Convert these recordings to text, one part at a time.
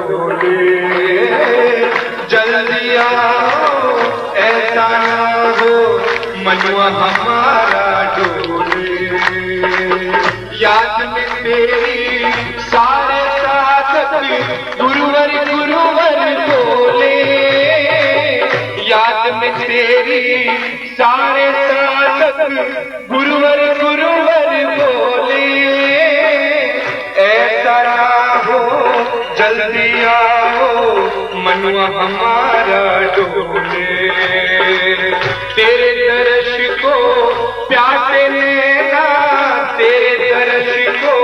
डोले, जल्दी आओ ऐसा ना हो मनुआ हमारा डोले। याद में तेरी सारे साधक गुरुवर गुरुवर बोले, याद में तेरी सारे साधक गुरुवर गुरुवर बोले। ऐसा ना हो जल्दी आओ मनुआ हमारा डोले। तेरे दर्श को प्यासे नैना, तेरे दर्श को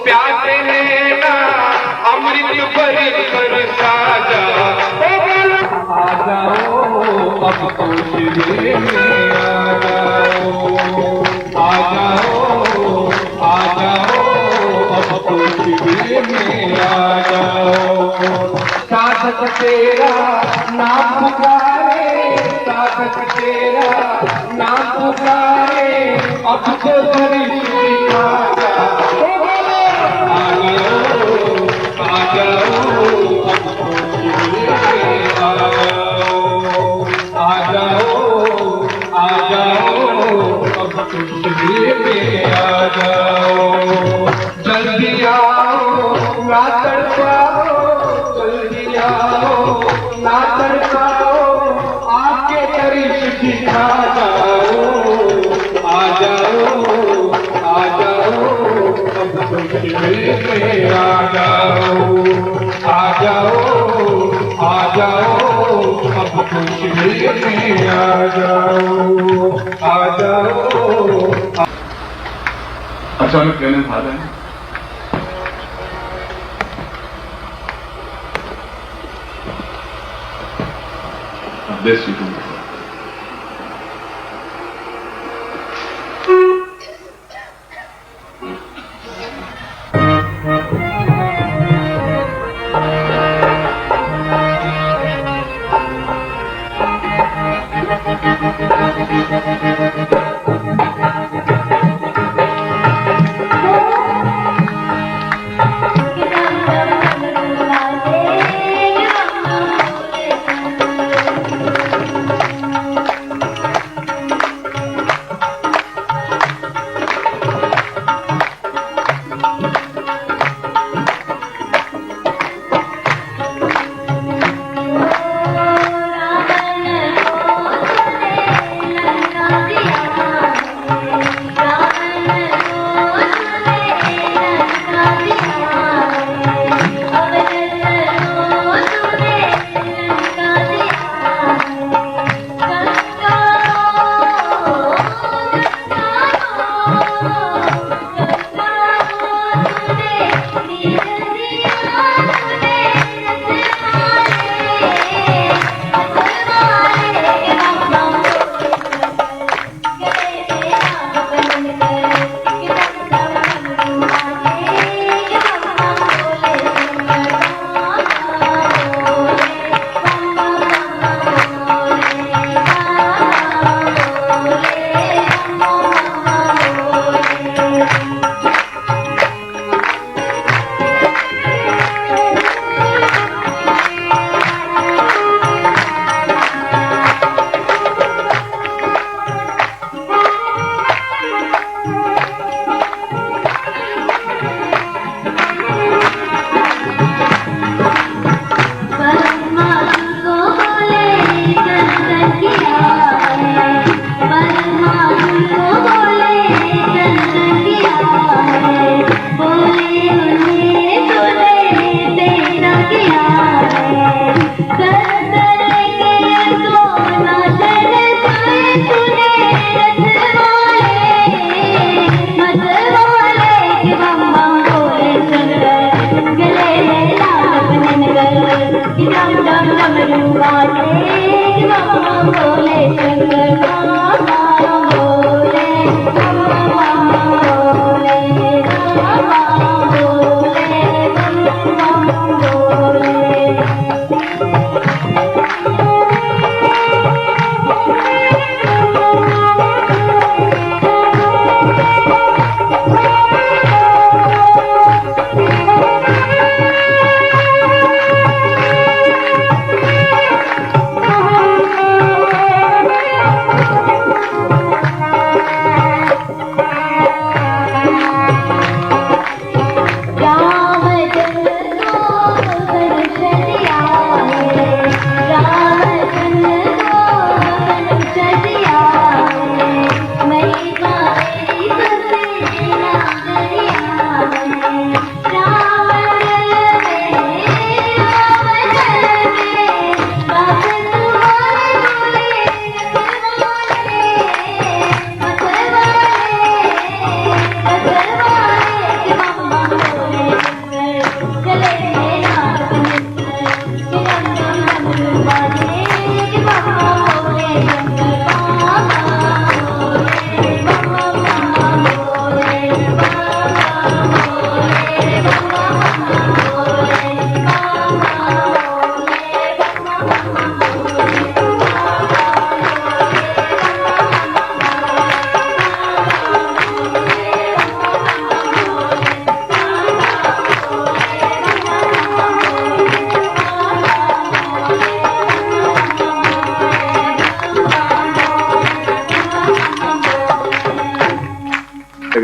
प्यासे नैना अमृत भर कर साजा। आ जाओ अब तो शिविर में आ जाओ, आ जाओ आ जाओ अब तो शिविर में आ जाओ। साधक तेरा नाम पुकारे, साधक तेरा नाम पुकारे, अब तो दर्श दिखा जाओ। आ जाओ अब तो शिविर में आ जाओ, आ जाओ अब तो शिविर में आ जाओ। जल्दी आओ ना तड़पाओ, जल्दी आओ ना तड़पाओ, आके दर्श दिखा जाओ। आ जाओ अब तो शिविर में आ जाओ, आ जाओ अब तो शिविर में आ जाओ, आ जाओ। अचानक कहने भागा है देश जी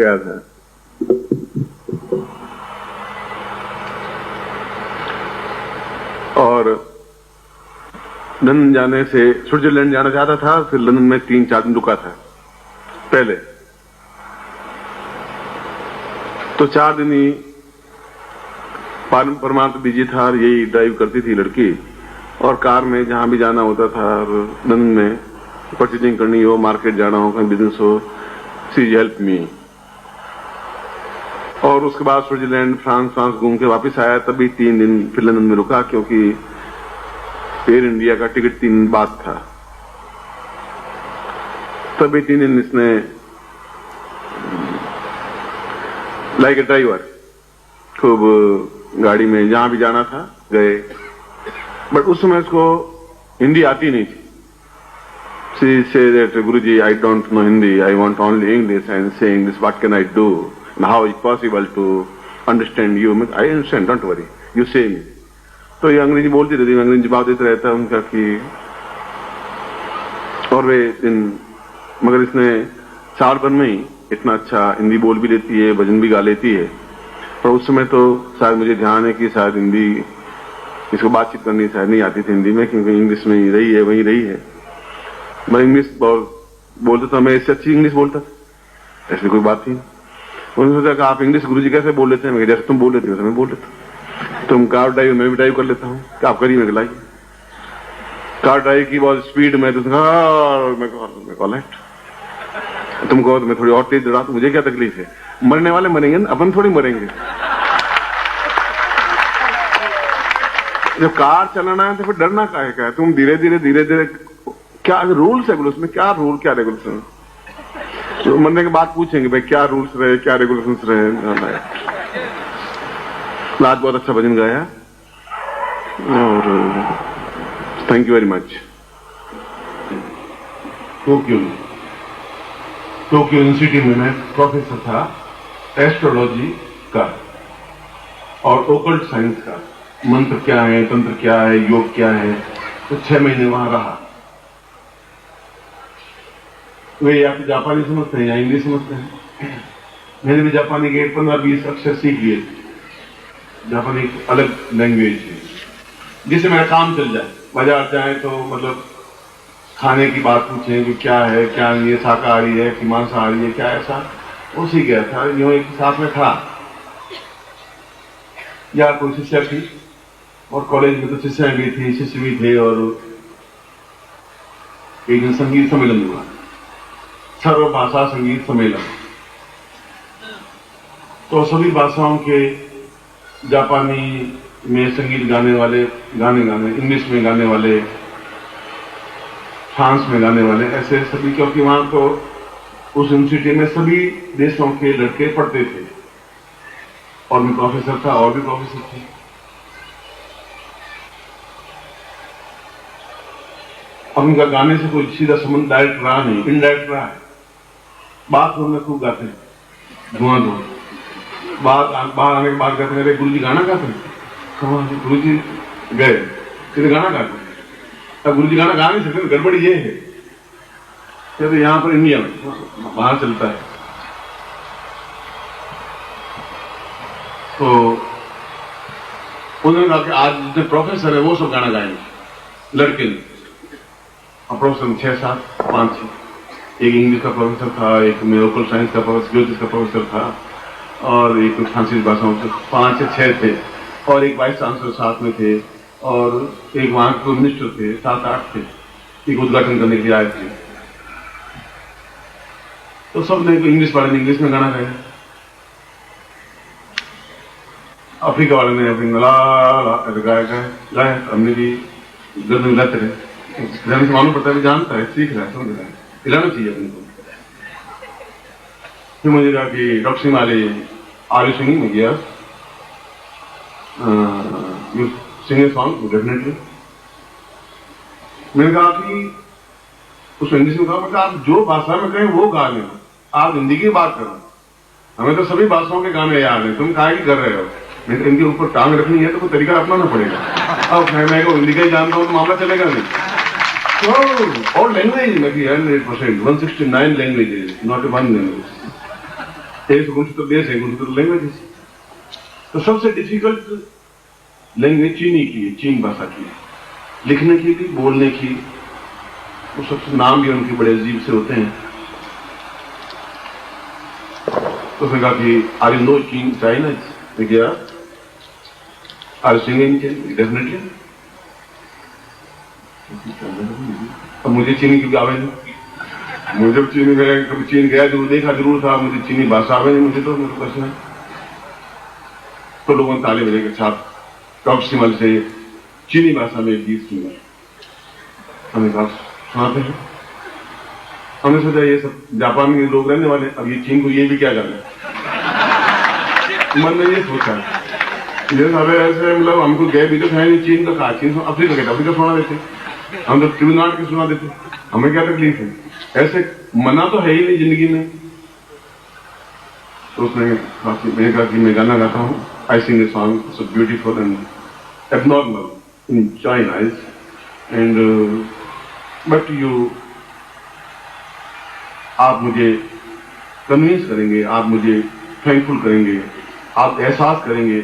गया था। और लंदन जाने से स्विट्जरलैंड जाना चाहता था, फिर लंदन में 3-4 दिन रुका था पहले, तो 4 दिन ही परमार्थ बिजी था और यही ड्राइव करती थी लड़की, और कार में जहां भी जाना होता था, और लंदन में परचेजिंग करनी हो, मार्केट जाना हो, कहीं बिजनेस हो, शी हेल्प मी। और उसके बाद स्विट्जरलैंड फ्रांस घूम के वापस आया, तभी 3 दिन फिर लंदन में रुका, क्योंकि एयर इंडिया का टिकट 3 दिन बाद था। तभी 3 दिन इसने लाइक ए ड्राइवर खूब गाड़ी में जहां भी जाना था गए, बट उस समय उसको हिंदी आती नहीं थी। She said that, Guruji, I don't know Hindi, I want only English, and saying this, what can I do? And how is possible to understand you? I understand, don't worry, you say me. तो ये अंग्रेजी बोलती रहती, अंग्रेजी जवाब देते रहता उनका कि, और वे मगर इसने साल भर में ही इतना अच्छा हिंदी बोल भी लेती है, भजन भी गा लेती है। पर उस समय तो शायद मुझे ध्यान है कि शायद हिंदी इसको बातचीत करनी शायद नहीं आती थी हिंदी में, क्योंकि इंग्लिश में ही रही है, वही रही है। मैं इंग्लिश बोलता था, मैं इससे अच्छी इंग्लिश बोलता था, ऐसी कोई बात नहीं। उन्होंने सोचा कि आप इंग्लिश गुरुजी कैसे बोल लेते हैं? मैं जैसे तुम बोल लेते हो वैसे मैं बोल लेता। तुम कार ड्राइव, मैं भी ड्राइव कर लेता हूँ, आप करिए, मैं लाइए। कार ड्राइव की बहुत स्पीड में, तो मैं कॉलेक्ट, तुम कहो तो मैं थोड़ी और तेज दौड़ा, तो मुझे क्या तकलीफ है? मरने वाले मरेंगे ना, अपन थोड़ी मरेंगे। जब कार चलाना है तो फिर डरना काहे का है? तुम धीरे धीरे क्या रूल्स है उसमें, क्या रूल क्या रेगुलेशन? तो मरने के बाद पूछेंगे भाई क्या रूल्स रहे, क्या रेगुलेशंस रहे। आज बहुत अच्छा भजन गाया और thank you very much. Tokyo university में मैं प्रोफेसर था एस्ट्रोलॉजी का और ओकल्ट साइंस का, मंत्र क्या है, तंत्र क्या है, योग क्या है। तो 6 महीने वहां रहा। वे या तो जापानी समझते हैं या इंग्लिश समझते हैं। मैंने भी जापानी के 15-20 अक्षर सीख लिए। जापानी अलग लैंग्वेज है जिससे मेरा काम चल जाए। बाजार जाए तो मतलब खाने की बात पूछें कि क्या है क्या नहीं है, शाकाहारी है कि मांसाहारी है, क्या ऐसा, वो सीख गया था। यूं एक साथ में था यार कोई शिष्या थी, और कॉलेज में तो शिष्याएं भी थी, शिष्य भी थे, और एक दिन संगीत सम्मेलन हुआ, सर्वभाषा संगीत सम्मेलन। तो सभी भाषाओं के, जापानी में संगीत गाने वाले गाने, इंग्लिश में गाने वाले, फ्रांस में गाने वाले, ऐसे सभी, क्योंकि वहां तो उस यूनिवर्सिटी में सभी देशों के लड़के पढ़ते थे, और मैं प्रोफेसर था और भी प्रोफेसर थे। अब उनका गाने से कोई सीधा संबंध डायरेक्ट रहा नहीं, इनडायरेक्ट रहा है। बाथरूम में खूब गाते हैं, धुआं बाहर आने के बाद कहते हैं, गुरुजी गाना गाते हैं? गुरुजी गए फिर गाना गाते हैं। अब गुरुजी गाना गा नहीं सकते, गड़बड़ी ये है तो यहाँ पर इंडिया में बाहर चलता है। तो उन्होंने कहा कि आज जितने प्रोफेसर है वो सब गाना गाएंगे लड़के। अब प्रोफेसर 6-7, 5-6, एक इंग्लिश का प्रोफेसर था, एक मेडिकल साइंस का प्रोफेसर, ज्योतिष का प्रोफेसर था, और एक फ्रांसीसी भाषाओं से 5 या 6 थे, और एक वाइस चांसलर साथ में थे, और एक वहां के मिनिस्टर थे, 7-8 थे, एक उद्घाटन करने के लिए आए थे। तो सबने इंग्लिश वाले ने इंग्लिश में गाना गाया, अफ्रीका वाले ने अपनी गाया, हमने भी गर्दन गाते रहे। जाने से मालूम पड़ता है, जानता है, सीख रहा है, समझ रहा है, हिलाना चाहिए अपने को। फिर मुझे कहा कि डॉक्टर सिंह वाले आर यू सिंगिंग? में गया you sing a song? Definitely. मैंने कहा कि उस इंग्लिश में कहा, आप जो भाषा में कहें वो गा लें, आप हिंदी की बात करो, हमें तो सभी भाषाओं के गाने याद हैं, तुम काहे की कर रहे हो? नहीं तो इनके ऊपर टांग रखनी है तो कोई तरीका अपनाना पड़ेगा। अब मैं को हिंदी का ही जानता हूँ तो मामला चलेगा नहीं। तो और लैंग्वेज में भी 100%, 169 लैंग्वेजेस, नॉट वन लैंग्वेज। तो देश है, तो लैंग्वेज। तो सबसे डिफिकल्ट लैंग्वेज चीनी की है, चीन भाषा की, लिखने की भी, बोलने की। वो सबसे नाम भी उनके बड़े अजीब से होते हैं। तो उसने कहा कि आर यू नो चीन चाइना? क्या आर सिंगिंग डेफिनेटली। अब मुझे चीनी की आवे नहीं, मुझे जब चीनी में कभी चीन गया जरूर देखा जरूर था, मुझे चीनी भाषा आवे नहीं, मुझे तो मेरे प्रश्न है। तो लोगों ने ताली बजे के साथ कब सिमल से चीनी भाषा में एक गीत सुना। हमें कहा सुनाते हैं। हमने सोचा ये सब जापान के लोग रहने वाले, अब ये चीन को ये भी क्या जाने। मन में ये सोचा ये सारे ऐसे, मतलब हमको गए भी तो है नहीं, चीन तो कहा, चीन अफ्रीका कहते, अफ्रीका सुना देते, हम तो तमिलनाडु के सुना देते, हमें क्या तकलीफ है। ऐसे मना तो है ही नहीं जिंदगी में। तो उसने मैंने कहा कि मैं गाना गाता हूँ, I sing a song so beautiful and abnormal in China and but you, आप मुझे कन्विंस करेंगे, आप मुझे थैंकफुल करेंगे, आप एहसास करेंगे,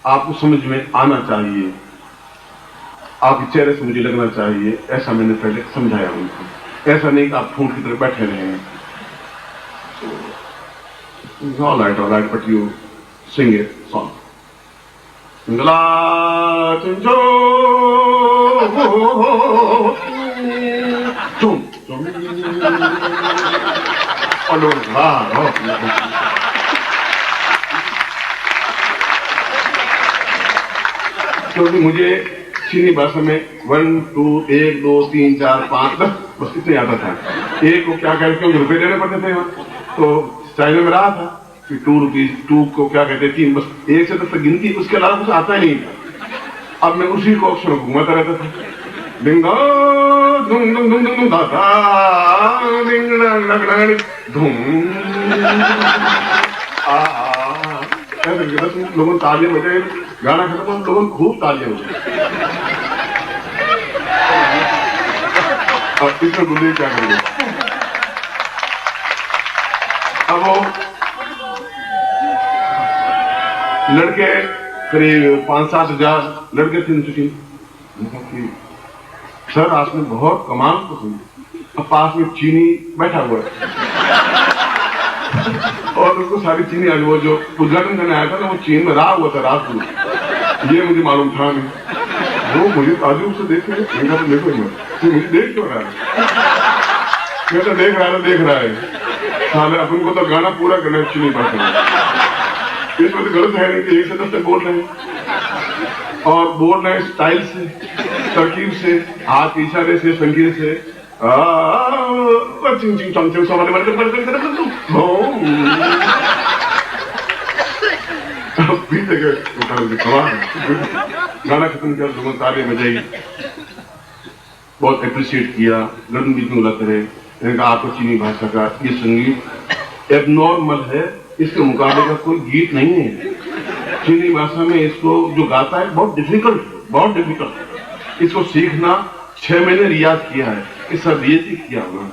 आपको समझ में आना चाहिए, आपके चेहरे से मुझे लगना चाहिए। ऐसा मैंने पहले समझाया उनको, ऐसा नहीं कि आप ठूंठ की तरह बैठे रहे हैं। All right, but you sing a song. क्योंकि मुझे चीनी भाषा में 1 2 1 2 3 4 5 बस इतने आता था। एक को क्या कहते हैं, रुपए देने पड़ते थे वहां, तो चाइना में रहा था कि 2 रुपीज, 2 को क्या कहते हैं 3, बस 1 से 10 तक गिनती, उसके अलावा कुछ आता ही नहीं था। अब मैं उसी को अक्षर घुमाता रहता था, डिंगा धुम धुम धुम धुम दादा धूम ऐसे लोगों तालियां बजाए, गाना खत्म हो, लोगों खूब तालियां बजाए। अब इसमें गुल्ली क्या करेंगे। अब वो लड़के करीब 5-7 हजार लड़के थे उनकी। सर आपने बहुत कमाल पसंद। अब पास में चीनी बैठा हुआ है और उसको सारी चीनी आज वो जो उद्घाटन करने आया था ना, वो चीन में रहा हुआ था रात को, ये मुझे मालूम था नहीं। वो मुझे ताजुब से देखे, देखो मुझे देख क्यों रहा है, मैं तो देख रहा है साले, अपन को तो गाना पूरा करना है चीनी भाषा में। इसमें तो गलत है नहीं कि 1 से 10 तक बोल रहे हैं, और बोल रहे हैं स्टाइल से, तरकीब से, हाथ के इशारे से, संगीत से। गाना खत्म किया, लोगों तालियां बजाई, बहुत अप्रिशिएट किया। लड़न बीच में बुलाते रहे, मैंने कहा आपको चीनी भाषा का ये संगीत एबनॉर्मल है, इसके मुकाबले का कोई गीत नहीं है। चीनी भाषा में इसको जो गाता है बहुत डिफिकल्ट। इसको सीखना 6 महीने रियाज किया है, इस सब ये किया हुआ।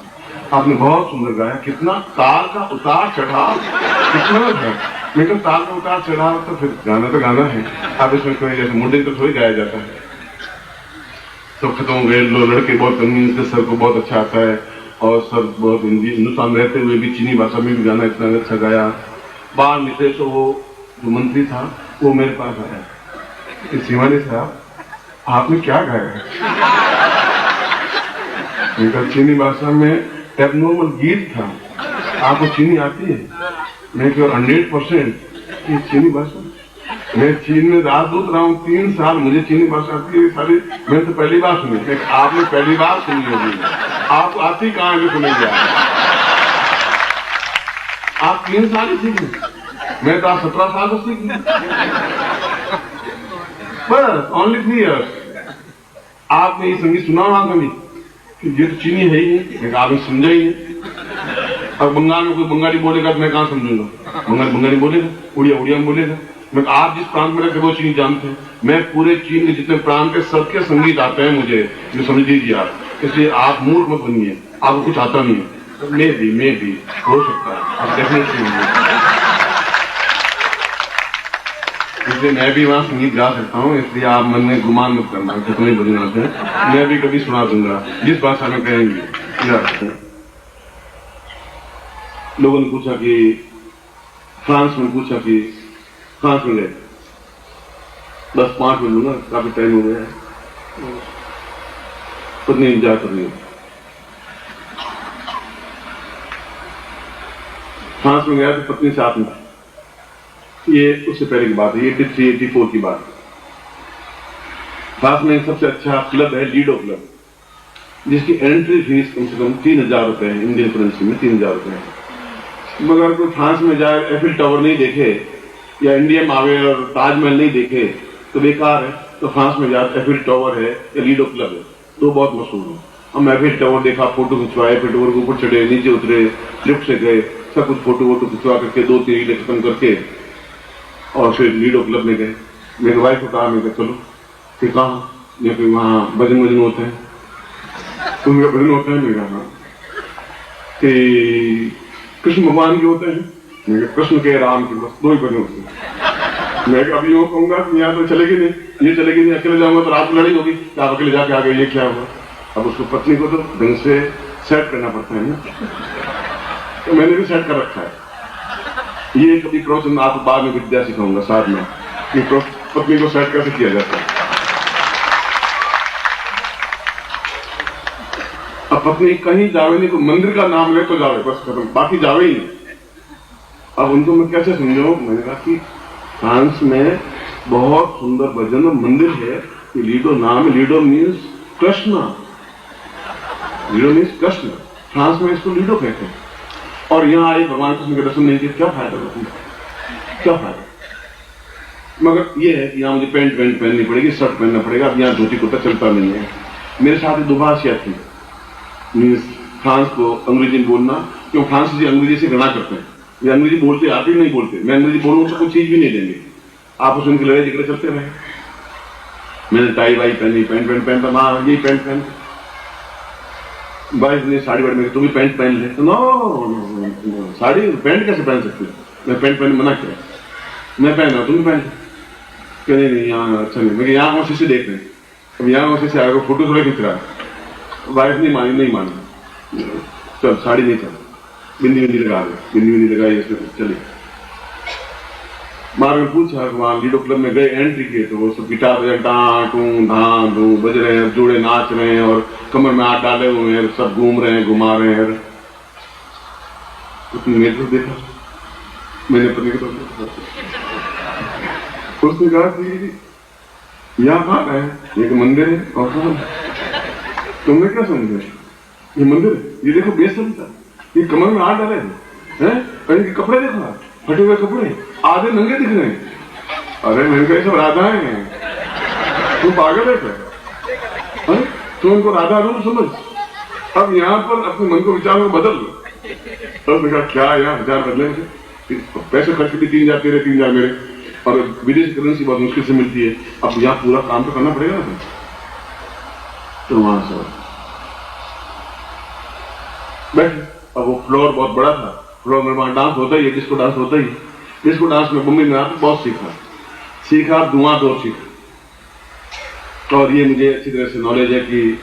आपने बहुत सुंदर गाया, कितना ताल का उतार चढ़ाव, कितना है। मैं तो ताल का उतार चढ़ाव तो फिर गाना तो गाना है। अब इसमें कोई जैसे मुंडे तो थोड़ी गाया जाता है। तो खत्म हो गए, लड़के बहुत कन्वींस थे, सर को बहुत अच्छा आता है, और सर बहुत हिंदुस्तान रहते हुए भी चीनी भाषा में भी गाना इतना अच्छा गाया। बाहर निकले तो वो जो मंत्री था वो मेरे पास आया, शिवानी साहब आपने क्या गाया? उनका चीनी भाषा में एबनॉर्मल गीत था, आपको चीनी आती है? मैं क्यों 100% ये चीनी भाषा। मैं चीन में राजदूत रहा हूँ 3 साल, मुझे चीनी भाषा आती है सारी। मैंने तो पहली बार सुनी, आपने पहली बार सुनी होगी, आपको आती कहाँ है सुनेंगे आप 3 साल ही सीख, मैं तो आप 17 साल से सीख ली, बस ओनली 3 years। आपने ये संगीत सुना वहां कभी? ये तो चीनी है ही नहीं, आपने समझा ही नहीं। और बंगाल में कोई बंगाली बोलेगा तो मैं कहाँ समझूंगा? बंगाली बोलेगा, उड़िया में बोलेगा। मैं आप जिस प्रांत में रहते वो चीनी जानते हैं, मैं पूरे चीन के जितने प्रांत के सबके संगीत आते हैं मुझे, जो समझ लीजिए आप। इसलिए आप मूर्ख मत बनिए, आपको कुछ आता नहीं है। मैं भी हो सकता है, आप डेफिनेटली से मैं भी वहाँ संगीत गा सकता हूँ, इसलिए आप मन में गुमान मत करना जितने भजन आते हैं मैं भी कभी सुना दूंगा जिस भाषा में कहेंगे। लोगों ने पूछा कि फ्रांस में गए, बस 5 मिनट लूंगा, काफी टाइम हो गया है, पत्नी इंतजार कर रही है। फ्रांस में गया तो पत्नी साथ में, ये उससे पहले की बात है, 83-84 की बात। फ्रांस में सबसे अच्छा क्लब है लीडो क्लब, जिसकी एंट्री फीस कम से कम 3,000 रुपए है, इंडियन करेंसी में 3,000 रुपए है। मगर कोई फ्रांस में जाए एफिल टावर नहीं देखे या इंडिया में आवे और ताजमहल नहीं देखे तो बेकार है। तो फ्रांस में जाए एफिल टावर है या लीडो क्लब है, तो बहुत मशहूर है। हम एफिल टावर देखा, फोटो खिंचवाए, एफिल टावर के ऊपर चढ़े, नीचे उतरे, लिफ्ट से गए, सब कुछ फोटो वोटो खिंचवा करके 2-3 रीलें खत्म करके और फिर लीडो क्लब में गए। मेरी वाइफ को कहा, मैं चलो, फिर कहा या फिर वहाँ भजन होते हैं, उनका भजन होता है। मैं कहा कि कृष्ण भगवान के होते हैं, मैं कृष्ण के राम के, बस 2 ही भजन होते हैं। मैं अभी यूँ कहूंगा कि यहाँ तो चलेगी नहीं, ये चलेगी नहीं, अकेले जाऊंगा तो रात में लड़ाई होगी, आप अकेले जाके आगे ये क्या होगा। अब उसको पत्नी को तो ढंग से सेट करना पड़ता है ना, तो मैंने भी सेट कर रखा है। ये कभी प्रवचन आपको बाद में विद्या सिखाऊंगा साथ में कि पत्नी को सेट कैसे किया जाता है। अब पत्नी कहीं जावे नहीं, तो मंदिर का नाम ले तो जावे, बस खत्म, बाकी जावे ही नहीं। अब उनको मैं कैसे समझाऊं, मैंने कहा कि फ्रांस में बहुत सुंदर भजन मंदिर है, लीडो नाम है, ludo means Krishna, ludo means Krishna, France में इसको लीडो कहते हैं। और यहाँ आए भगवान कृष्ण के दर्शन नहीं किए, क्या फायदा, क्या फायदा। मगर ये है कि यहाँ मुझे पैंट पहननी पड़ेगी, शर्ट पहनना पड़ेगा, अब यहाँ धोती कुर्ता चलता नहीं है। मेरे साथ दुभाषिया थी, मीन्स फ्रांस को अंग्रेजी में बोलना, क्यों फ्रांसीसी अंग्रेजी से घृणा करते हैं, ये अंग्रेजी बोलते आते ही नहीं बोलते। मैं अंग्रेजी बोलूँ तो कोई चीज भी नहीं देंगे, आपस में लड़ाई झगड़े चलते रहे। मैंने टाई वाई पहनी, पैंट पहनता, माँ यही पैंट पहन, वाइफ ने साड़ी वाड़ी में, तुम भी पैंट पहन ले, तो नो साड़ी पैंट कैसे पहन सकते, मैं पैंट पहन मना किया, मैं पहना तुम भी पहन, नहीं यहाँ अच्छा नहीं, मैं यहाँ वहां से देख रहे हैं, अब यहाँ वहां से आएगा, फोटो थोड़ा खींच रहा है। वाइफ नहीं मानी, चल साड़ी नहीं चल, बिंदी लगाई चले। मार में पूछा, वहां लीडो क्लब में गए, एंट्री किए तो वो सब गिटार ढां बज रहे हैं, जोड़े नाच रहे हैं और कमर में हाथ डाले हुए हैं, सब घूम रहे हैं, घुमा रहे हैं। उसने मेरे को देखा, मैंने पत्नी को देखा, उसने कहा कि यहाँ बात है, ये तो मंदिर है, और तुमने क्या समझे, ये मंदिर है, ये देखो बेसन था, ये कमर में हाथ डाले हैं, कहीं के कपड़े देखो, फटे हुए कपड़े, आधे नंगे दिख रहे हैं। अरे मैंने कहा सब राधा है, तुम पागल है क्या, तुम उनको राधा रूप समझ। अब यहाँ पर अपने मन को विचारों को बदल लो। तो कहा क्या यहाँ विचार बदले, पैसे खर्च भी 3,000 तेरे, 3,000 मेरे, और विदेशी करेंसी बहुत मुश्किल से मिलती है। अब यहाँ पूरा काम तो करना पड़ेगा ना। तो वहां से बैठे, अब वो फ्लोर बहुत बड़ा था, फ्लोर में वहां डांस होता ही है, डिस्को डांस होता ही। डिस्को डांस में मुंबई में आकर बहुत सीखा, धुआं दौर सीखा। और ये मुझे अच्छी तरह से नॉलेज है कि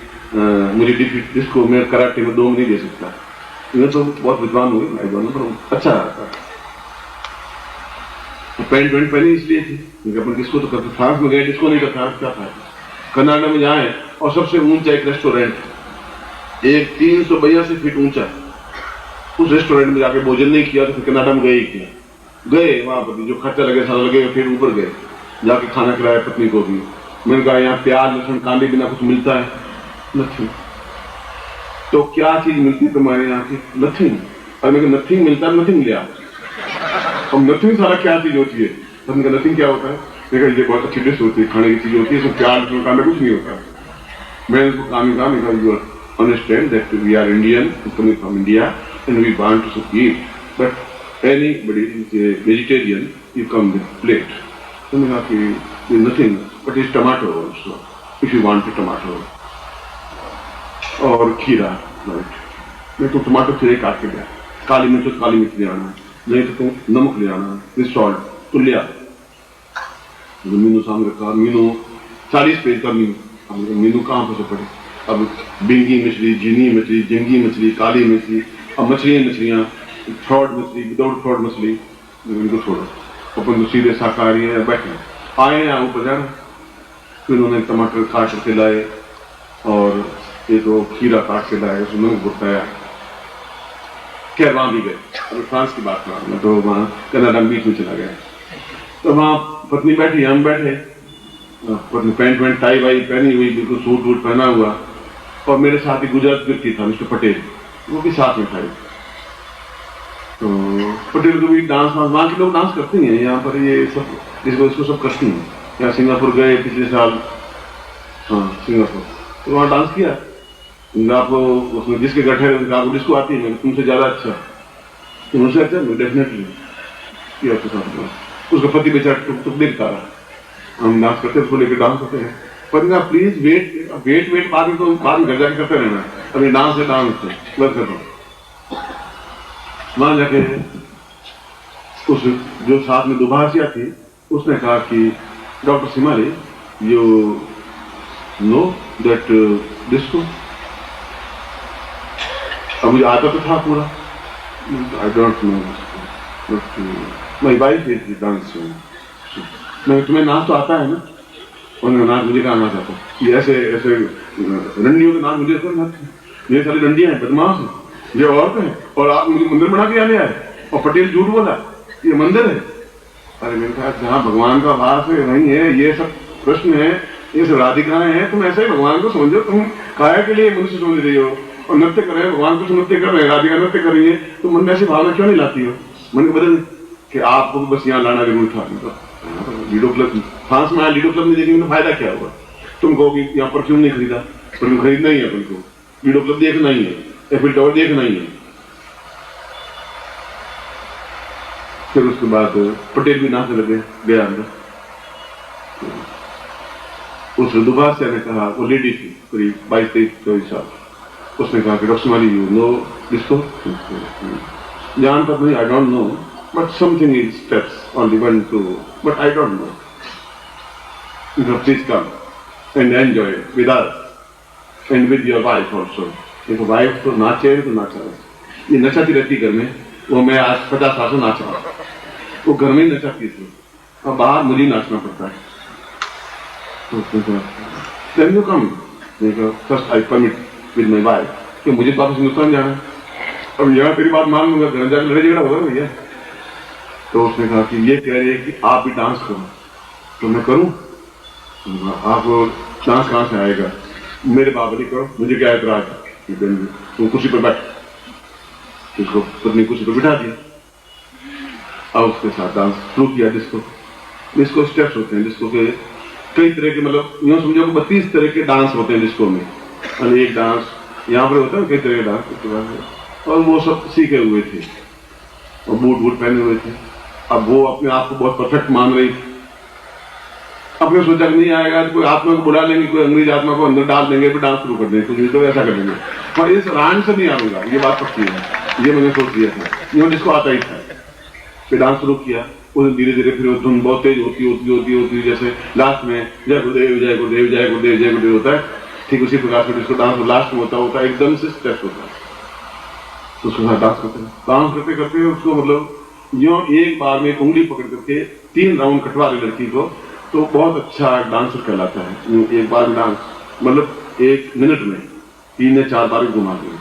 मुझे डिस्को में कराटे में 2 नहीं दे सकता, मैं तो बहुत विद्वान हुई, पर अच्छा था। पैंट पहनी इसलिए थी, अपन डिस्को तो करते, फ्रांस में गए डिस्को नहीं करता, क्या था। कनाडा में जाए और सबसे ऊंचा एक रेस्टोरेंट, एक 382 फीट ऊंचा, उस रेस्टोरेंट में जाके भोजन नहीं किया तो फिर कनाडा में गए वहां पर जो खर्चा लगे सारा लगे, फिर ऊपर गए, जाके खाना खिलाया पत्नी को भी। मैंने कहा यहाँ प्याज लहसुन कांदे बिना कुछ मिलता है, नथिंग। तो क्या चीज मिलती है तुम्हारे यहाँ की, नथिंग। और मैं नथिंग मिलता है, नथिंग लिया। अब नथिंग सारा क्या चीज होती है, तो मैंने कहा नथिंग क्या होता है, देखा ये बहुत अच्छी डिश होती है, खाने की चीज होती है, इसमें प्याज लहसुन कांदा कुछ नहीं होता। मैंने उसको कहा understand that we are Indian, coming from India, and we want to eat. But anybody is a vegetarian, you come with plate. So there's nothing, but it's tomato also, if you want a tomato. और खीरा, right? मैं तो tomato खीरे काट के गया, काली मिर्च तो काली मिर्च ले आना, नहीं तो तुम नमक ले आना, विद सॉल्ट तो ले आ। मीनू सामने रखा, मीनू 40 पेज का मीनू। हमने कहा मीनू कहाँ पर से पड़े? अब बिंगी मछली, झीनी मछली, जंगी मछली, काली मछली, अब मछलियाँ, फ्रॉड मछली, विदाउट फ्रॉड मछली, इनको छोड़ो, अपन तो सीधे शाकाहारी है, बैठे आए हैं ऊपर जाना। फिर उन्होंने टमाटर काट के लाए और एक वो खीरा काट के लाए, उसने बताया क्या वहां भी गए। अभी फ्रांस की बात कर रहा हूं, तो वहां कनाडा बीच में चला गया। तो वहां पत्नी बैठी, हम बैठे, पत्नी पैंट वैंट टाई वाई पहनी हुई, बिल्कुल सूट वूट पहना हुआ, और मेरे साथ ही गुजरात व्यक्ति था मिस्टर पटेल, वो भी साथ में था। तो पटेल को भी डांस वांस, वहां के लोग डांस करते हैं, यहाँ पर ये सब इसको सब करती हैं। यहाँ सिंगापुर गए पिछले साल, हाँ सिंगापुर, तो वहाँ डांस किया। आपको उसमें जिसके गठे आपको डिस्को आती है, तुमसे ज्यादा अच्छा, तुमसे अच्छा, मैं डेफिनेटली किया उसके साथ। उसका पति बेचारा टुक देखता रहा, हम डांस करते हैं, उसको लेकर डांस करते हैं। पर प्लीज वेट बाद में घर जाके करते रहना, अभी डांस है, डांस है, बस कर दो। वहां जाके उस जो साथ में दुभाषिया थी, उसने कहा कि डॉक्टर सिमाले, यू नो दैट डिस्को? अब मुझे आता तो था पूरा, I don't know, my wife is dancing. मैं तुम्हें नाच तो आता है ना? उन्होंने नाच मुझे कहा नाच आता, ये ऐसे रंडियों के नाच मुझे तो नाच, ये सारी रंडियां हैं, बदमाश हैं, ये औरतें हैं, और आप मुझे मंदिर बना के आने आए, और पटेल झूठ बोला ये मंदिर है। अरे मैंने कहा जहाँ भगवान का वास है वहीं है, ये सब कृष्ण है, ये सब राधिकाएं हैं, तुम ऐसे ही भगवान को समझो, तुम काया के लिए मनुष्य समझ रही हो, और नृत्य कर रहे हैं, भगवान कुछ नृत्य कर रहे हैं, राधिका नृत्य कर रही है, तो मन में ऐसी भावना क्यों नहीं लाती हो? मन को बदल कि आपको बस यहाँ लाना जरूर था। लीडो क्लब, फ्रांस में आया, लीडो क्लब नहीं देखेंगे तो फायदा क्या होगा? तुम कहोगे यहाँ परफ्यूम नहीं खरीदा, परफ्यूम खरीदना ही है अपन को, लीडो क्लब देखना ही है, एफिल टावर देखना ही है। फिर उसके बाद पटेल भी नाचने लगे, गया अंदर। उस दुभाषिया ने कहा, वो लेडी थी करीब 22-23-24 साल, उसने कहा कि डॉक्टर सिमाली, यू नो डिस्को? जान तक नहीं, आई don't no, but something is steps only 1 2, but I don't no, please come and enjoy with us and with your wife also. देखो वाइफ तो नाचे तो नाचा, ये नचाती रहती घर में, वो मैं आज 50 साल से नाच रहा हूँ, वो घर में ही नचाती थी, अब बाहर मुझे नाचना पड़ता है। तो उसने कहा first I permit with my wife कि मुझे वापस हिंदुस्तान जाना है, अब यहाँ तेरी बात मान लूंगा, घर जाकर लड़ाई झगड़ा होगा भैया। तो उसने कहा कि ये कह रही है कि आप भी डांस करो, तो मैं करूं? आप डांस कहां से आएगा? मेरे बाबा करो, मुझे क्या एतराज है? तुम कुर्सी पर बैठ, उसको पत्नी कुर्सी पर बिठा दिया, अब उसके साथ डांस शुरू किया। डिस्को स्टेप्स होते हैं, डिस्को के कई तरह के, मतलब यूँ समझो कि 32 तरह के डांस होते हैं डिस्को में, और एक डांस यहाँ पर होता है, कई तरह के डांस, और वो सब सीखे हुए थे और बूट पहने हुए थे। अब वो अपने आप को बहुत परफेक्ट मान रही थी, अपने सोचा नहीं आएगा तो कोई आत्मा को बुला लेंगे, कोई अंग्रेज आत्मा को अंदर डाल देंगे, फिर डांस शुरू कर देंगे, कुछ तो ऐसा कर देंगे, और इस रान से नहीं आऊंगा, ये बात पक्की है, ये मैंने सोच दिया था, ये जिसको आता ही था। फिर डांस शुरू किया, उसे धीरे धीरे फिर धुन बहुत तेज होती, जैसे लास्ट में जय गुरुदेव जय गुरुदेव जय गुरुदेव जय गुरुदेव होता है, ठीक उसी प्रकार से जिसको डांस लास्ट में होता है एकदम से स्टेप होता है, तो उसके साथ डांस करते करते उसको मतलब यूँ एक बार में उंगली पकड़ करके 3 राउंड कटवा दे लड़की को, तो बहुत अच्छा डांसर कहलाता है। एक बार में डांस मतलब 1 मिनट में 3 या 4 बार घुमा दिए,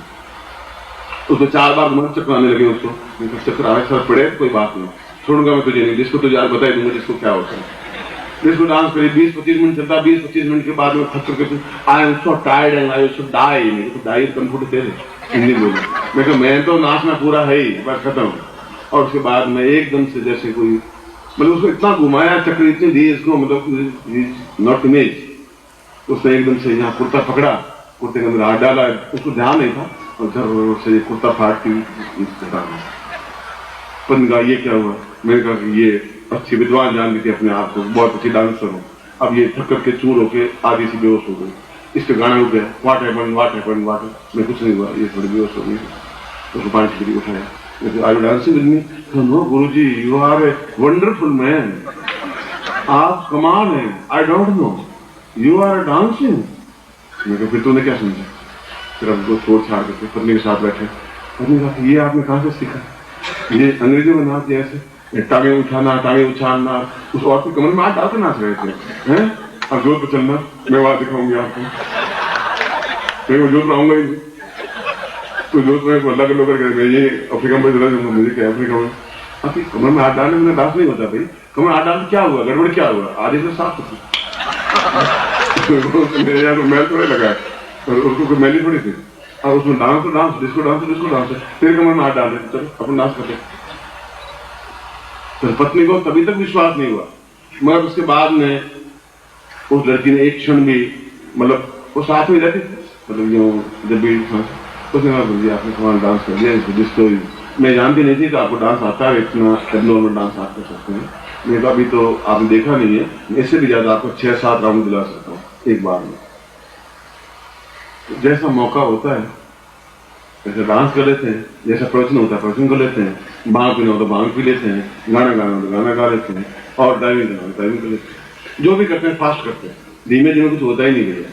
उसको 4 बार घुमा, चक्राने लगे उसको, चक्कर आने सर पड़े कोई बात नहीं, छोड़ूंगा मैं तुझे नहीं, जिसको तुझे आज बता दूंगा जिसको क्या होता है। जिसको डांस करी 20-25 मिनट चलता, 20-25 मिनट के बाद में थक करके I am so tired and I should die, मेरे को डाई कंफर्ट दे हिंदी बोले, मैं कहा मैं तो नाचना पूरा है ही, बस खत्म। और उसके बाद में एकदम से जैसे कोई मतलब उसको इतना घुमाया, चक्कर इतनी दी इसको, मतलब नॉट इमेज, उसने एकदम से यहाँ कुर्ता पकड़ा, कुर्ते के अंदर हाथ डाला, उसको ध्यान नहीं था, और जरूर से कुर्ता फाट की पंगा, ये क्या हुआ? मैंने कहा कि ये अच्छी विद्वान जान ली थी अपने आप को, बहुत अच्छी डांसर हो, अब ये थक करके चूर होके आधी सी बेहोश हो गई, इसका गाना रुक गया, व्हाट हैपेंड, मैं कुछ नहीं हुआ, ये थोड़ी बेहोश हो गई, उसको 5 डिग्री उठाया, are you dancing with me? No Guruji, you are a wonderful man, आप कमाल है, I don't know, you are dancing. मैं कहा फिर तूने क्या समझा? फिर हमको छोड़ छाड़ करके पत्नी के साथ बैठे, पत्नी कहा ये आपने कहाँ से सीखा? ये अंग्रेजों में नाच ऐसे टांगे उठाना, टांगे उछालना, उस औरत के कमर में हाथ डालकर नाच रहे थे, हैं? अब जोर पर चलना, मैं वहां दिखाऊंगी आपको, मैं जोर पर आऊंगा ही नहीं। तो जोर पर अल्लाह के लोग ये अफ्रीका में जरा मुझे क्या अफ्रीका में आपकी कमर में हाथ डालने में डांस नहीं होता भाई, कमर हाथ डालने क्या हुआ, गड़बड़ क्या हुआ, आधे से साफ होती मेरे यहाँ तो मैल थोड़े लगा है और उसको कोई मैली थोड़ी थी। अब उसमें डांस तो डांस, डिस्को डांस तो डिस्को डांस है, तेरे कमर में हाथ डाल देते, चलो अपन डांस करते। तो पत्नी को तभी तक विश्वास नहीं हुआ, मगर उसके बाद में उस लड़की ने एक क्षण भी, मतलब वो साथ में रहती थी, मतलब यूँ जब भी उसने कहा भैया आपने कमाल डांस कर दिया, जिसको मैं जानती नहीं थी तो आपको डांस आता है, इतना एबनॉर्मल डांस आप कर सकते हैं। मैं अभी तो आपने देखा नहीं है, इससे भी ज्यादा आपको 6-7 राउंड दिला सकता हूँ एक बार में। जैसा मौका होता है जैसे डांस कर लेते हैं, जैसा प्रवचन होता है प्रवचन कर लेते हैं, भांग पीना हो तो भांग पी लेते हैं, गाना गाना हो तो गाना गा लेते हैं, और ड्राइविंग करना हो ड्राइविंग कर लेते हैं। जो भी करते हैं फास्ट करते हैं, धीमे धीमे कुछ होता ही नहीं भैया।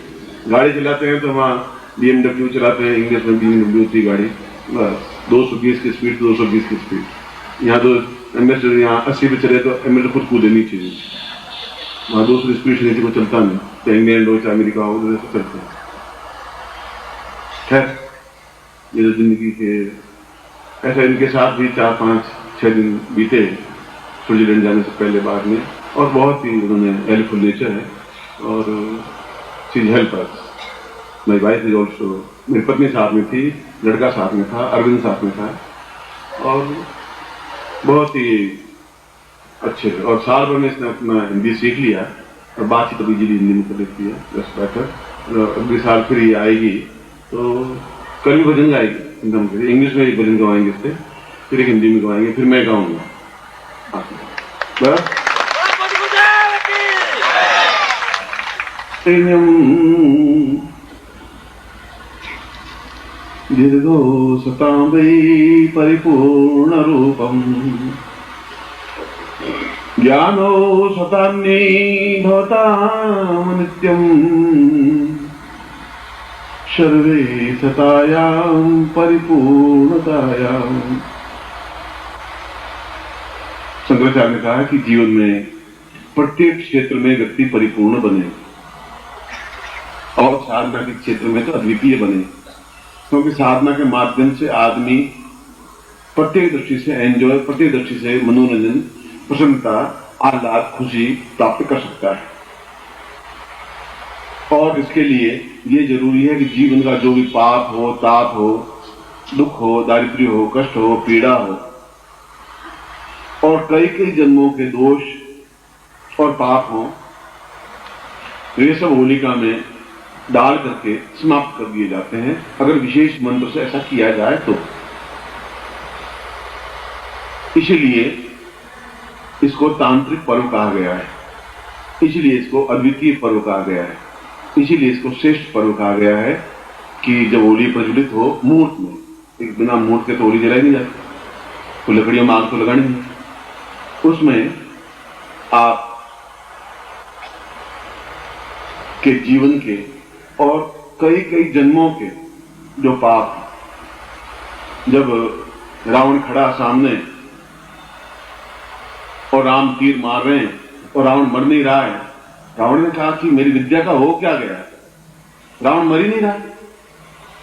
गाड़ी चलाते हैं तो वहाँ BMW चलाते हैं, इंग्लिश में BMW होती गाड़ी, 220 की स्पीड, 220 की स्पीड। यहाँ तो एम्बेसडर यहाँ 80 पे चले तो एम्बेसडर खुद कूदे नीचे, वहाँ दूसरी स्पीड से नीचे को चलता नहीं, चाहे इंग्लैंड हो चाहे अमेरिका हो, तो चलते हैं। खैर ये तो जिंदगी के ऐसा, इनके साथ भी 4-5-6 दिन बीते स्विट्जरलैंड जाने से पहले बाद में, और बहुत ही उन्होंने हेल्पफुल नेचर है, और शी हेल्प अस। मेरी वाइफ इज ऑल्सो, मेरी पत्नी साथ में थी, लड़का साथ में था, अरविंद साथ में था, और बहुत ही अच्छे। और साल भर में इसने अपना हिंदी सीख लिया और बातचीत अभी इजीली हिंदी में कर लेती है, जस्ट बेटर। अगले साल फिर ये आएगी तो कल भी भजन गाएगी, इंग्लिश में एक भजन गवाएंगे इससे, फिर एक हिंदी में गवाएंगे, फिर मैं गाऊंगा बस। दीर्घो सतां वै परिपूर्ण रूपम् ज्ञानो सतान्ये भवतां नित्यम् सर्वे सतायां परिपूर्णतायां। शंकराचार्य ने कहा कि जीवन में प्रत्येक क्षेत्र में व्यक्ति परिपूर्ण बने, और साधना के क्षेत्र में तो अद्वितीय बने, क्योंकि साधना के माध्यम से आदमी प्रत्येक दृष्टि से एंजॉय, प्रत्येक दृष्टि से मनोरंजन, प्रसन्नता, आह्लाद, खुशी प्राप्त कर सकता है। और इसके लिए ये जरूरी है कि जीवन का जो भी पाप हो, ताप हो, दुख हो, दारिद्र्य हो, कष्ट हो, पीड़ा हो, और कई कई जन्मों के दोष और पाप हो, वे सब होलिका में डाल करके समाप्त कर दिए जाते हैं, अगर विशेष मंत्र से ऐसा किया जाए तो। इसलिए इसको तांत्रिक पर्व कहा गया है, इसलिए इसको अद्वितीय पर्व कहा गया है, इसीलिए इसको श्रेष्ठ पर्व कहा गया है कि जब होली प्रज्वलित हो मुहूर्त में, एक बिना मुहूर्त के तो होली जलाई नहीं जाती, तो लकड़ियों में आग तो लगानी है, उसमें आप के जीवन के और कई कई जन्मों के जो पाप, जब रावण खड़ा सामने और राम तीर मार रहे हैं और रावण मर नहीं रहा है, रावण ने कहा कि मेरी विद्या का हो क्या गया, रावण मर ही नहीं रहा,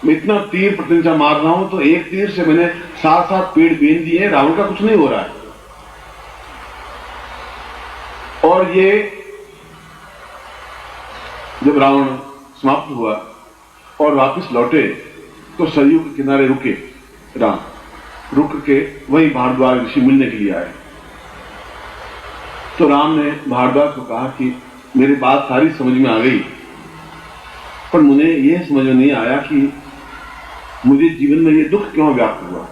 मैं इतना तीर प्रत्यंचा मार रहा हूं तो एक तीर से मैंने 7-7 पेड़ बीन दिए, रावण का कुछ नहीं हो रहा है। और ये जब रावण समाप्त हुआ और वापस लौटे तो सरयू के किनारे रुके, राम रुक के वही भारद्वाज ऋषि मिलने के लिए आए। तो राम ने भारद्वाज को कहा कि मेरी बात सारी समझ में आ गई, पर मुझे यह समझ में नहीं आया कि मुझे जीवन में ये दुख क्यों व्याप्त हुआ।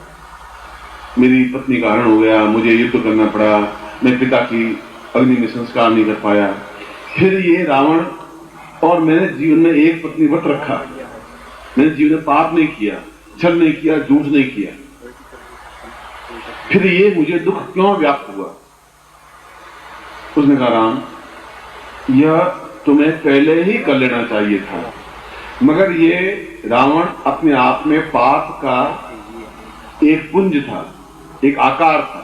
मेरी पत्नी का हरण हो गया, मुझे युद्ध करना पड़ा, मैं पिता की अग्नि में संस्कार नहीं कर पाया, फिर ये रावण, और मैंने जीवन में एक पत्नी व्रत रखा, मैंने जीवन में पाप नहीं किया, छल नहीं किया, झूठ नहीं किया, फिर ये मुझे दुख क्यों व्याप्त हुआ। उसने कहा राम, यह तुम्हें पहले ही कर लेना चाहिए था, मगर ये रावण अपने आप में पाप का एक पुंज था, एक आकार था,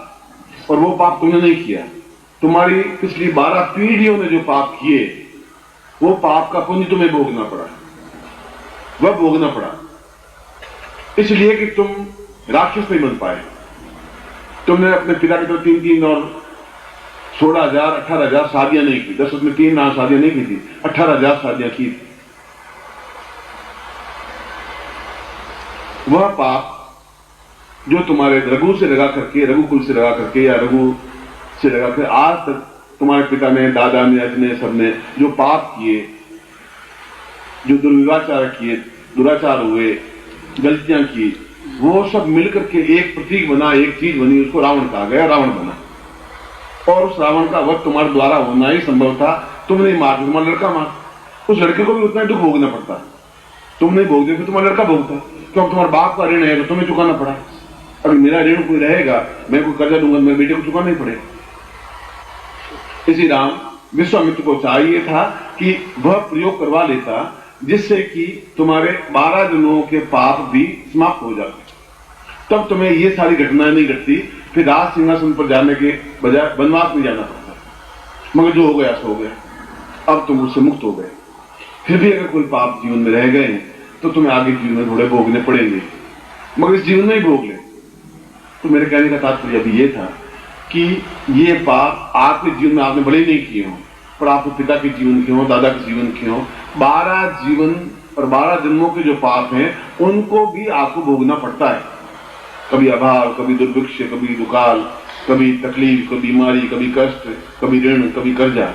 और वो पाप तुमने नहीं किया। तुम्हारी पिछली 12 पीढ़ियों ने जो पाप किए, वो पाप का पुंज तुम्हें भोगना पड़ा, वह भोगना पड़ा, इसलिए कि तुम राक्षस नहीं बन पाए। तुमने अपने पिता की तो 3 और 16,000 18,000 शादियां नहीं की। 10 में 3 शादियां नहीं की थी, 18,000 शादियां की थी। वह पाप जो तुम्हारे रघु से लगा करके, रघुकुल से लगा करके या रघु से लगा कर आज तक तुम्हारे पिता ने, दादा ने, अजने सबने जो पाप किए, जो दुर्व्यवहार किए, दुराचार हुए, गलतियां की, वो सब मिलकर के एक प्रतीक बना, एक चीज बनी, उसको रावण कहा गया, रावण बना। और उस रावण का वध तुम्हारे द्वारा होना ही संभव था। तुम नहीं मार, तुम्हारा लड़का मार, उस लड़के को भी उतना ही दुख भोगना पड़ता। तुम नहीं भोग दे, तुम्हारा लड़का भोगता, क्योंकि तुम्हारे बाप का ऋण है तो तुम्हें चुकाना पड़ा। अगर मेरा ऋण कोई रहेगा, मैं कोई कर्जा दूंगा, मेरे बेटे को चुकाना नहीं पड़ेगा। इसी राम विश्वामित्र को चाहिए था कि वह प्रयोग करवा लेता, जिससे कि तुम्हारे 12 जन्मों के पाप भी समाप्त हो जाते। तब तुम्हें ये सारी घटनाएं नहीं घटती, फिर राज सिंहासन पर जाने के बजाय वनवास में जाना पड़ता। मगर जो हो गया सो हो गया, अब तुम उससे मुक्त हो गए। फिर भी अगर कोई पाप जीवन में रह गए तो तुम्हें आगे जीवन में थोड़े भोगने पड़ेंगे, मगर इस जीवन में ही भोग ले। तो मेरे कहने का तात्पर्य अभी ये था कि ये पाप आपके जीवन में आपने भले ही नहीं किए हों, पर आपके पिता के जीवन के हों, दादा के जीवन के हों, 12 जीवन और 12 जन्मों के जो पाप हैं, उनको भी आपको भोगना पड़ता है। कभी अभाव, कभी दुर्भिक्ष, कभी दुकाल, कभी तकलीफ, कभी बीमारी, कभी कष्ट, कभी ऋण, कभी कर्जा।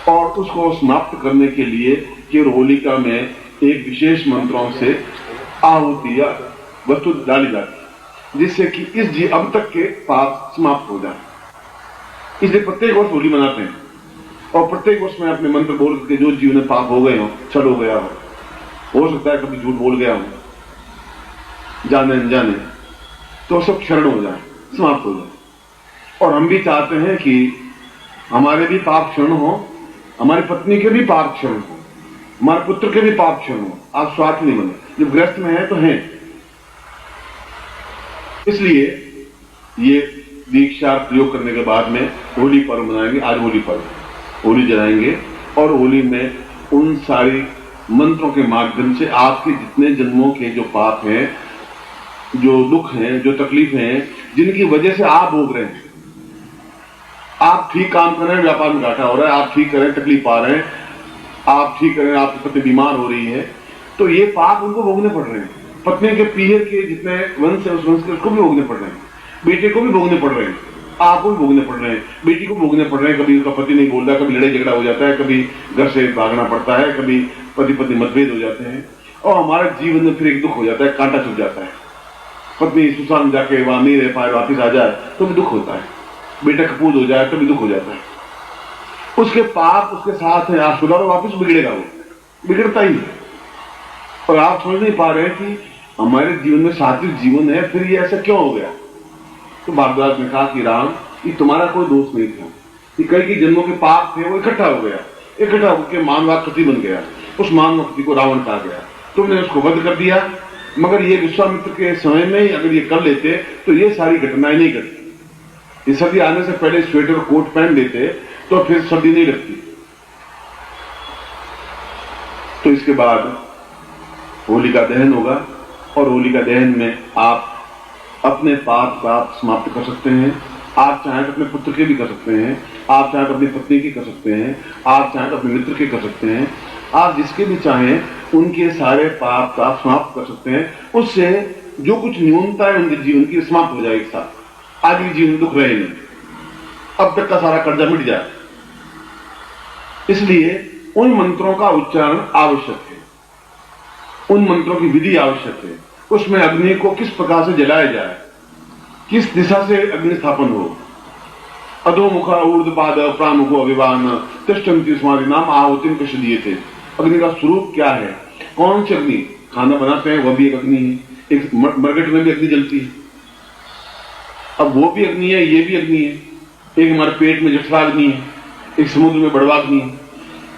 और उसको समाप्त करने के लिए केवल होलिका में एक विशेष मंत्रों से आहुति या वस्तु डाली जाती, जिससे कि इस अब तक के पाप समाप्त हो जाए। इसलिए प्रत्येक वर्ष होली मनाते हैं, और प्रत्येक वर्ष में अपने मंत्र बोल के जो जीवन में पाप हो गए हो, छल हो गया हो सकता है कभी झूठ बोल गया हो, जाने अनजाने, तो सब क्षरण हो जाए, समाप्त हो जाए। और हम भी चाहते हैं कि हमारे भी पाप क्षण हो, हमारी पत्नी के भी पाप क्षण हो, हमारे पुत्र के भी पाप क्षण हो। आप स्वार्थ नहीं बने, जब ग्रस्त में है तो हैं। इसलिए ये दीक्षा प्रयोग करने के बाद में होली पर्व मनाएंगे। आज होली पर्व, होली जलाएंगे, और होली में उन सारी मंत्रों के माध्यम से आपके जितने जन्मों के जो पाप हैं, जो दुख हैं, जो तकलीफ हैं, जिनकी वजह से आप भोग रहे हैं, आप ठीक काम कर रहे हैं, व्यापार में घाटा हो रहा है, आप ठीक करें, तकलीफ पा रहे हैं, आप ठीक करें, आपकी पत्नी बीमार हो रही है, तो ये पाप उनको भोगने पड़ रहे हैं। पत्नी के पीहर के जितने वंश है, उस वंश के उसको भी भोगने पड़ रहे हैं, बेटे को भी भोगने पड़ रहे हैं, आपको भी भोगने पड़ रहे हैं, बेटी को भोगने पड़ रहे हैं। कभी उसका पति नहीं बोल रहा, कभी लड़ाई झगड़ा हो जाता है, कभी घर से भागना पड़ता है, कभी पति पत्नी मतभेद हो जाते हैं, और हमारे जीवन में फिर एक दुख हो जाता है, कांटा चुभ जाता है। पत्नी सुसान जाके वहां नहीं रह पाए, वापिस आ जाए तो भी दुख होता है, बेटा कपूत हो जाए तो भी दुख हो जाता है। उसके पाप उसके साथ है, आप सुधारो, वापिस बिगड़ेगा, वो बिगड़ता ही है। और आप समझ नहीं पा रहे कि हमारे जीवन में सात्विक जीवन है, फिर ये ऐसा क्यों हो गया। तो भारद्वाज ने कहा कि राम, ये तुम्हारा कोई दोष नहीं था, ये कई की जन्मों के पाप थे, वो इकट्ठा हो गया, इकट्ठा होकर मानवाकृति बन गया। उस मानवाकृति को रावण कहा गया, तुमने उसको वध कर दिया। मगर ये विश्वामित्र के समय में ही अगर ये कर लेते तो ये सारी घटनाएं नहीं घटती। ये सर्दी आने से पहले स्वेटर कोट पहन लेते तो फिर सर्दी नहीं लगती। तो इसके बाद होलिका दहन होगा, और होलिका दहन में आप अपने पाप समाप्त कर सकते हैं। आप चाहें तो अपने पुत्र के भी कर सकते हैं, आप चाहें तो अपनी पत्नी की कर सकते हैं, आप चाहें तो अपने मित्र के कर सकते हैं, आप जिसके भी चाहें उनके सारे पाप आप समाप्त कर सकते हैं। उससे जो कुछ न्यूनता है उनके जीवन की समाप्त हो जाएगी। साथ आगे जीवन में दुख रहे नहीं, अब तक का सारा कर्जा मिट जाए। इसलिए उन मंत्रों का उच्चारण आवश्यक है, उन मंत्रों की विधि आवश्यक है। उसमें अग्नि को किस प्रकार से जलाया जाए, किस दिशा से अग्नि स्थापन हो। अधोमुखा ऊर्ध्वपाद प्रामुखो अभिवान तिष्ठन्ति स्मारी नाम आहुतिम कृष्ण दिए थे। अग्नि का स्वरूप क्या है, कौन सी अग्नि। खाना बनाते हैं वह भी एक अग्नि है, एक मरकट में भी अग्नि जलती है, अब वो भी अग्नि है, ये भी अग्नि है। एक हमारे पेट में जठरा अग्नि है, एक समुद्र में बड़वाग्नि है,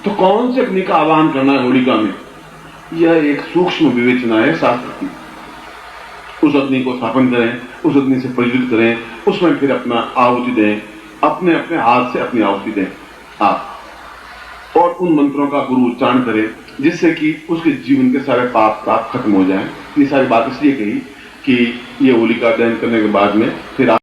तो कौन से अग्नि का आह्वान करना है होलिका में? यह एक सूक्ष्म विवेचना है शास्त्र की। उस अग्नि को स्थापन करें, उस अग्नि से प्रज्वलित करें, उसमें फिर अपना आहुति दें, अपने अपने हाथ से अपनी आहुति दें आप, और उन मंत्रों का गुरु उच्चारण करें जिससे कि उसके जीवन के सारे पाप ताप खत्म हो जाएं। ये सारी बात इसलिए कही कि ये होलिका दहन करने के बाद में फिर